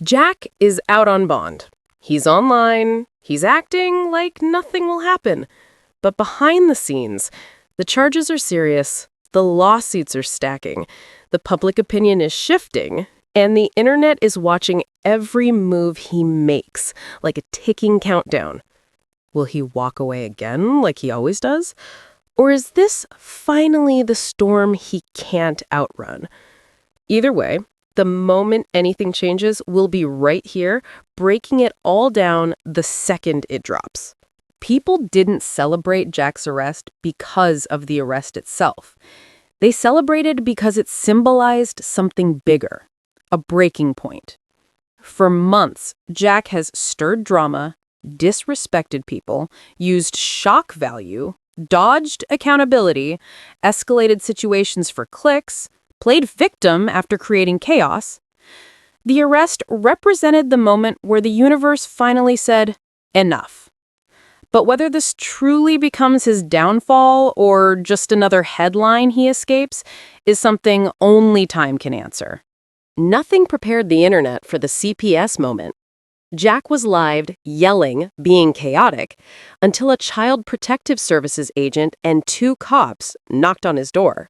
Jack is out on bond. He's online, he's acting like nothing will happen. But behind the scenes, the charges are serious, the lawsuits are stacking, the public opinion is shifting, and the internet is watching every move he makes, like a ticking countdown. Will he walk away again, like he always does? Or is this finally the storm he can't outrun? Either way, the moment anything changes, we'll be right here, breaking it all down the second it drops. People didn't celebrate Jack's arrest because of the arrest itself. They celebrated because it symbolized something bigger, a breaking point. For months, Jack has stirred drama, disrespected people, used shock value, dodged accountability, escalated situations for clicks, played victim after creating chaos. The arrest represented the moment where the universe finally said, enough. But whether this truly becomes his downfall or just another headline he escapes is something only time can answer. Nothing prepared the internet for the CPS moment. Jack was live, yelling, being chaotic, until a Child Protective Services agent and 2 cops knocked on his door.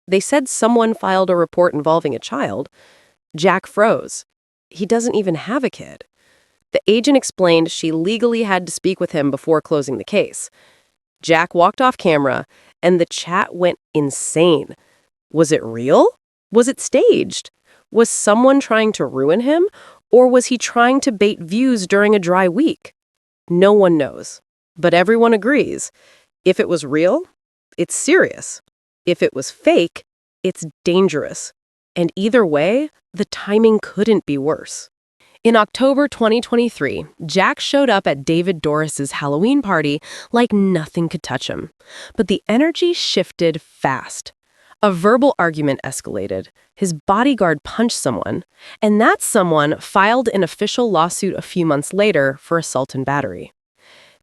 They said someone filed a report involving a child. Jack froze. He doesn't even have a kid. The agent explained she legally had to speak with him before closing the case. Jack walked off camera, and the chat went insane. Was it real? Was it staged? Was someone trying to ruin him? Or was he trying to bait views during a dry week? No one knows. But everyone agrees. If it was real, it's serious. If it was fake, it's dangerous. And either way, the timing couldn't be worse. In October 2023, Jack showed up at David Doris's Halloween party like nothing could touch him. But the energy shifted fast. A verbal argument escalated. His bodyguard punched someone, and that someone filed an official lawsuit a few months later for assault and battery.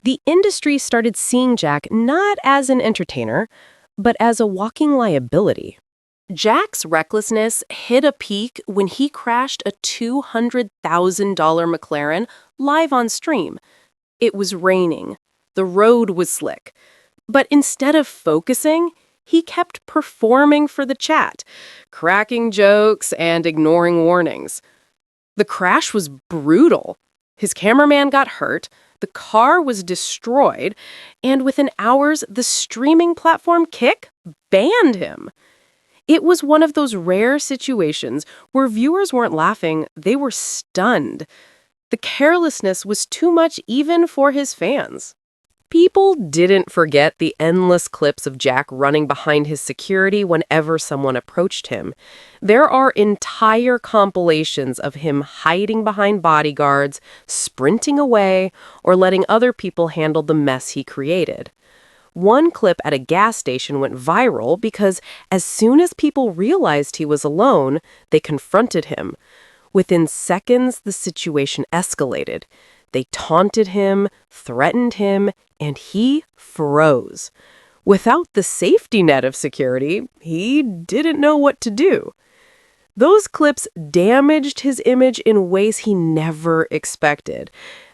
The industry started seeing Jack not as an entertainer, but as a walking liability. Jack's recklessness hit a peak when he crashed a $200,000 McLaren live on stream. It was raining. The road was slick. But instead of focusing, he kept performing for the chat, cracking jokes and ignoring warnings. The crash was brutal. His cameraman got hurt, the car was destroyed, and within hours, the streaming platform Kick banned him. It was one of those rare situations where viewers weren't laughing, they were stunned. The carelessness was too much even for his fans. People didn't forget the endless clips of Jack running behind his security whenever someone approached him. There are entire compilations of him hiding behind bodyguards, sprinting away, or letting other people handle the mess he created. One clip at a gas station went viral because as soon as people realized he was alone, they confronted him. Within seconds, the situation escalated. They taunted him, threatened him, and he froze. Without the safety net of security, he didn't know what to do. Those clips damaged his image in ways he never expected.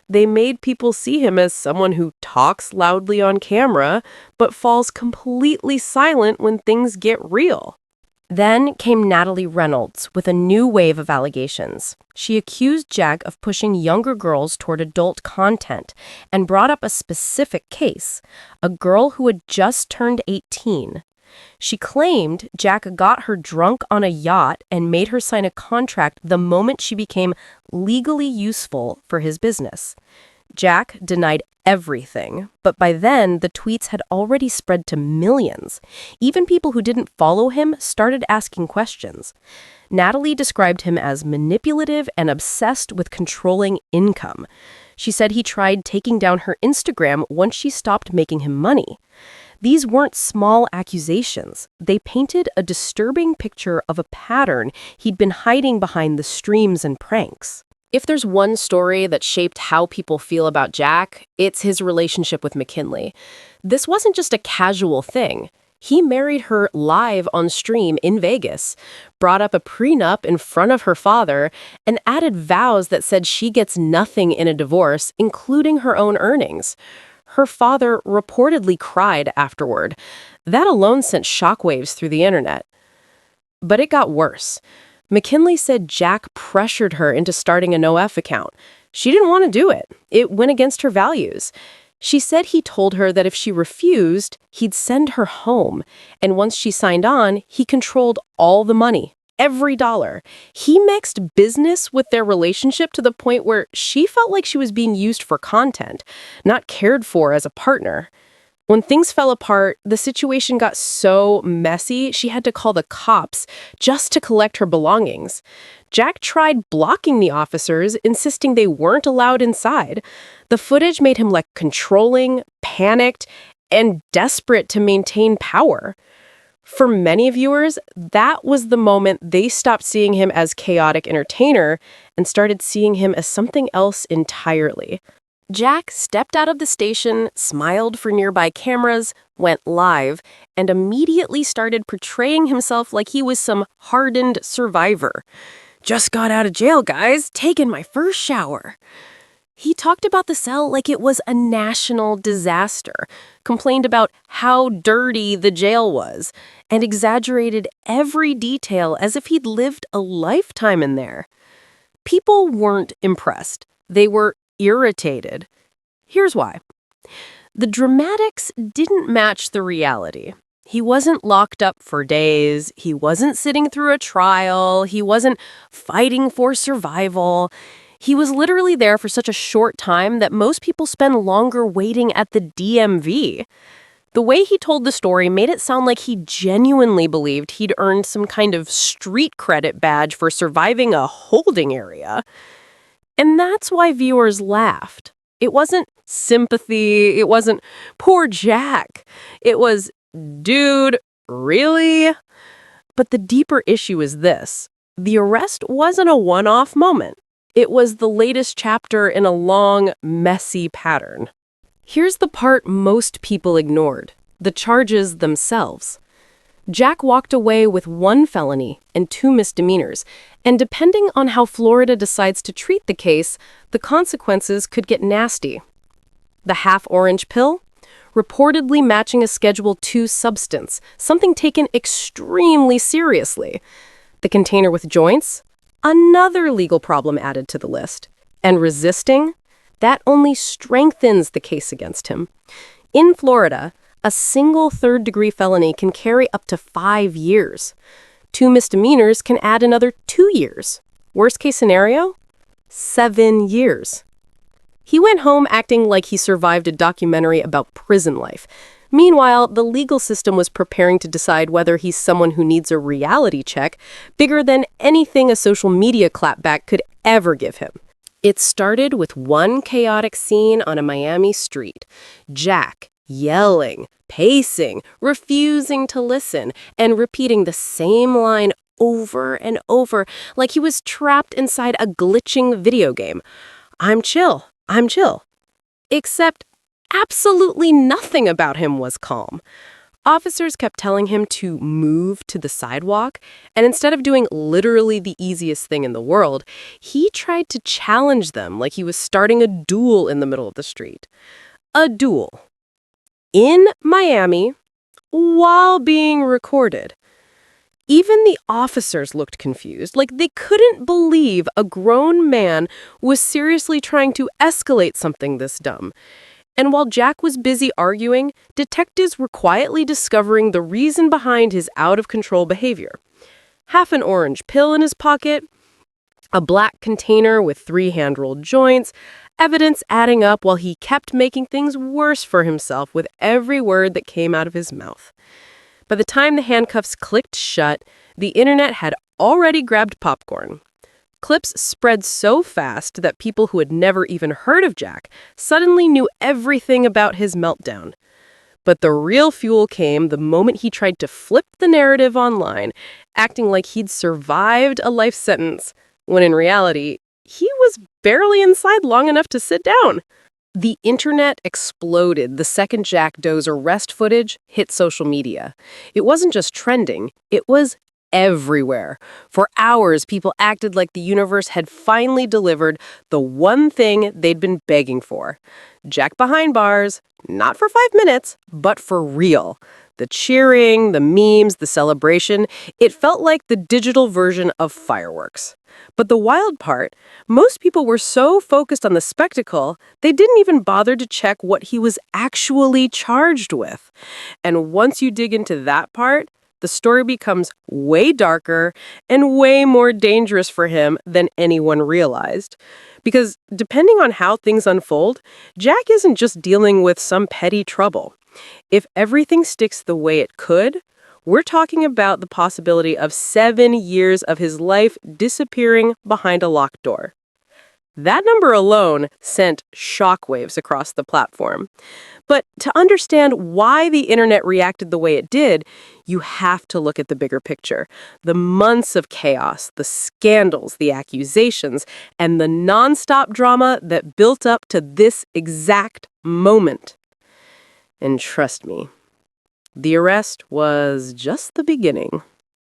They made people see him as someone who talks loudly on camera, but falls completely silent when things get real. Then came Natalie Reynolds with a new wave of allegations. She accused Jack of pushing younger girls toward adult content and brought up a specific case, a girl who had just turned 18. She claimed Jack got her drunk on a yacht and made her sign a contract the moment she became legally useful for his business. Jack denied everything, but by then the tweets had already spread to millions. Even people who didn't follow him started asking questions. Natalie described him as manipulative and obsessed with controlling income. She said he tried taking down her Instagram once she stopped making him money. These weren't small accusations. They painted a disturbing picture of a pattern he'd been hiding behind the streams and pranks. If there's one story that shaped how people feel about Jack, it's his relationship with McKinley. This wasn't just a casual thing. He married her live on stream in Vegas, brought up a prenup in front of her father, and added vows that said she gets nothing in a divorce, including her own earnings. Her father reportedly cried afterward. That alone sent shockwaves through the internet. But it got worse. McKinley said Jack pressured her into starting a NoF account. She didn't want to do it. It went against her values. She said he told her that if she refused, he'd send her home. And once she signed on, he controlled all the money, every dollar. He mixed business with their relationship to the point where she felt like she was being used for content, not cared for as a partner. When things fell apart, the situation got so messy, she had to call the cops just to collect her belongings. Jack tried blocking the officers, insisting they weren't allowed inside. The footage made him look controlling, panicked, and desperate to maintain power. For many viewers, that was the moment they stopped seeing him as chaotic entertainer and started seeing him as something else entirely. Jack stepped out of the station, smiled for nearby cameras, went live, and immediately started portraying himself like he was some hardened survivor. "Just got out of jail, guys. Taking my first shower." He talked about the cell like it was a national disaster, complained about how dirty the jail was, and exaggerated every detail as if he'd lived a lifetime in there. People weren't impressed. They were irritated. Here's why. The dramatics didn't match the reality. He wasn't locked up for days. He wasn't sitting through a trial. He wasn't fighting for survival. He was literally there for such a short time that most people spend longer waiting at the DMV. The way he told the story made it sound like he genuinely believed he'd earned some kind of street credit badge for surviving a holding area. And that's why viewers laughed. It wasn't sympathy. It wasn't poor Jack. It was, dude, really? But the deeper issue is this. The arrest wasn't a one-off moment. It was the latest chapter in a long, messy pattern. Here's the part most people ignored, the charges themselves. Jack walked away with 1 felony and 2 misdemeanors, and depending on how Florida decides to treat the case, the consequences could get nasty. The half-orange pill? Reportedly matching a Schedule II substance, something taken extremely seriously. The container with joints? Another legal problem added to the list. And resisting? That only strengthens the case against him. In Florida, a single third-degree felony can carry up to 5 years. 2 misdemeanors can add another 2 years. Worst-case scenario? 7 years. He went home acting like he survived a documentary about prison life. Meanwhile, the legal system was preparing to decide whether he's someone who needs a reality check bigger than anything a social media clapback could ever give him. It started with one chaotic scene on a Miami street. Jack yelling, pacing, refusing to listen, and repeating the same line over and over like he was trapped inside a glitching video game. "I'm chill. I'm chill." Except absolutely nothing about him was calm. Officers kept telling him to move to the sidewalk, and instead of doing literally the easiest thing in the world, he tried to challenge them like he was starting a duel in the middle of the street. A duel. In Miami, while being recorded. Even the officers looked confused, like they couldn't believe a grown man was seriously trying to escalate something this dumb. And while Jack was busy arguing, detectives were quietly discovering the reason behind his out-of-control behavior. Half an orange pill in his pocket, a black container with 3 hand-rolled joints, evidence adding up while he kept making things worse for himself with every word that came out of his mouth. By the time the handcuffs clicked shut, the internet had already grabbed popcorn. Clips spread so fast that people who had never even heard of Jack suddenly knew everything about his meltdown. But the real fuel came the moment he tried to flip the narrative online, acting like he'd survived a life sentence, when in reality, he was barely inside long enough to sit down. The internet exploded the second Jack Doe's arrest footage hit social media. It wasn't just trending, it was everywhere. For hours, people acted like the universe had finally delivered the one thing they'd been begging for. Jack behind bars, not for 5 minutes, but for real. The cheering, the memes, the celebration, it felt like the digital version of fireworks. But the wild part, most people were so focused on the spectacle, they didn't even bother to check what he was actually charged with. And once you dig into that part, the story becomes way darker and way more dangerous for him than anyone realized. Because depending on how things unfold, Jack isn't just dealing with some petty trouble. If everything sticks the way it could, we're talking about the possibility of 7 years of his life disappearing behind a locked door. That number alone sent shockwaves across the platform. But to understand why the internet reacted the way it did, you have to look at the bigger picture. The months of chaos, the scandals, the accusations, and the nonstop drama that built up to this exact moment. And trust me, the arrest was just the beginning.